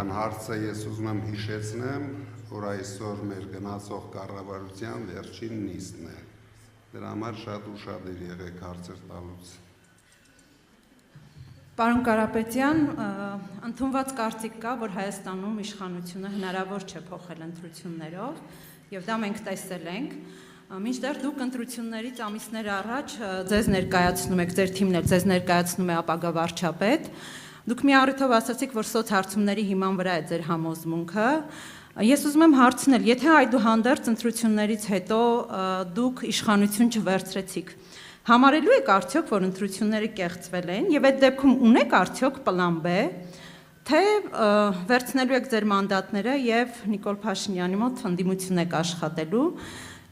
Այդքան հարցը ես ուզում եմ հիշեցնեմ, որ այսօր մեր գնացող կառավարության վերջին նիստն է։ Դրա համար շատ ուշադիր եղեք հարցեր տալուց։ Պարոն Կարապետյան, ընդունված կարծիք կա, որ Հայաստանում իշխանությունը հնարավոր չէ փոխել ընտրություններով, եւ դա մենք տեսել ենք։ Մինչդեռ դուք ընտրություններից ամիսներ առաջ ձեզ ներկայացնում եք, ձեր թիմն էլ ձեզ ներկայացնում է ապագա վարչապետ։ Դուք մի առիթով ասացիք, որ սոցհարցումների հիման վրա է ձեր համոզմունքը։ Ես ուզում եմ հարցնել, եթե այդուհանդերձ ընտրություններից հետո դուք իշխանություն չվերցրեցիք, համարելու եք արդյոք, որ ընտրությունները կեղծվել են, եւ այդ դեպքում ունեք արդյոք պլան B, թե վերցնելու եք ձեր մանդատները եւ Նիկոլ Փաշինյանի մոտ ընդդիմություն եք աշխատելու,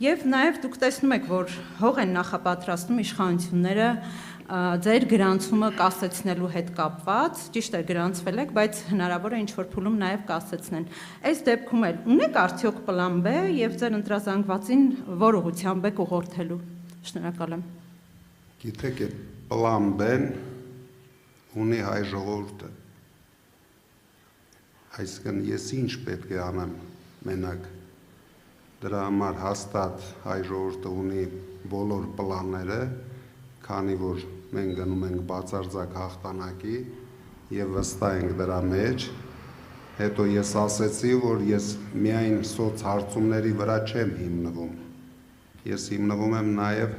եւ նաեւ դուք տեսնում եք, որ հող են նախապատրաստում իշխանությունները ձեր գրանցումը կասեցնելու հետ կապված, ճիշտ է գրանցվել եք, բայց հնարավոր է ինչ-որ փուլում նաև կասեցնեն։ Այս դեպքում էլ ունեք արդյոք պլան B եւ ձեր ընտրազանգվածին որ ուղղությամբ եք ուղղորդելու։ Շնորհակալ եմ։ Գիտեք, այդ պլան B-ն ունի հայ ժողովուրդը։ Այսինքն ես ինչ պետք է անեմ մենակ։ Դրա համար հաստատ հայ ժողովուրդը ունի բոլոր պլանները, քանի որ մենք գնում ենք բացարձակ հաղթանակի եւ վստահ ենք դրա մեջ։ Հետո ես ասեցի, որ ես միայն սոցհարցումների վրա չեմ հիմնվում։ Ես հիմնվում եմ նաեւ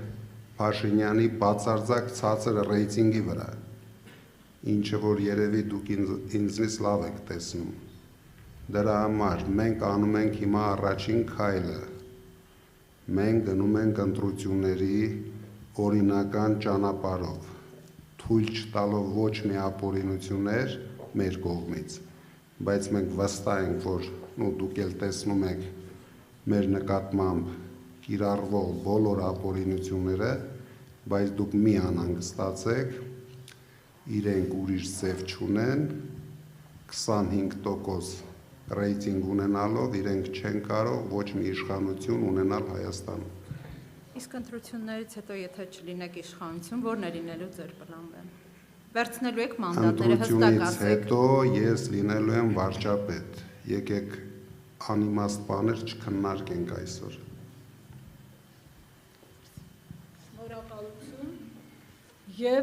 Փաշինյանի բացարձակ ցածր ռեյտինգի վրա, ինչը որ երևի դուք ինձնից լավ եք տեսնում։ Դրա համար մենք անում ենք հիմա առաջին քայլը։ Մենք գնում ենք ընտրությունների օրինական ճանապարհով, թույլ չտալով ոչ մի ապօրինություններ մեր կողմից, բայց մենք վստահ ենք, որ դուք էլ տեսնում եք մեր նկատմամբ կիրառվող բոլոր ապօրինությունները, բայց դուք մի անհանգստացեք, իրենք ուրիշ ձև չունեն, 25% ռեյտինգ ունենալով իրենք չեն կարող ոչ մի իշխանություն ունենալ Հայաստանում։ Իսկ ընտրություններից հետո եթե չլինեք իշխանություն, ո՞րն է լինելու ձեր պլանը։ Վերցնելու եք մանդատները, հստակ ասեք։ Ընտրությունից հետո ես լինելու եմ վարչապետ։ Եկեք անիմաստ բաներ չքննարկենք այսօր։ Շնորհակալություն եւ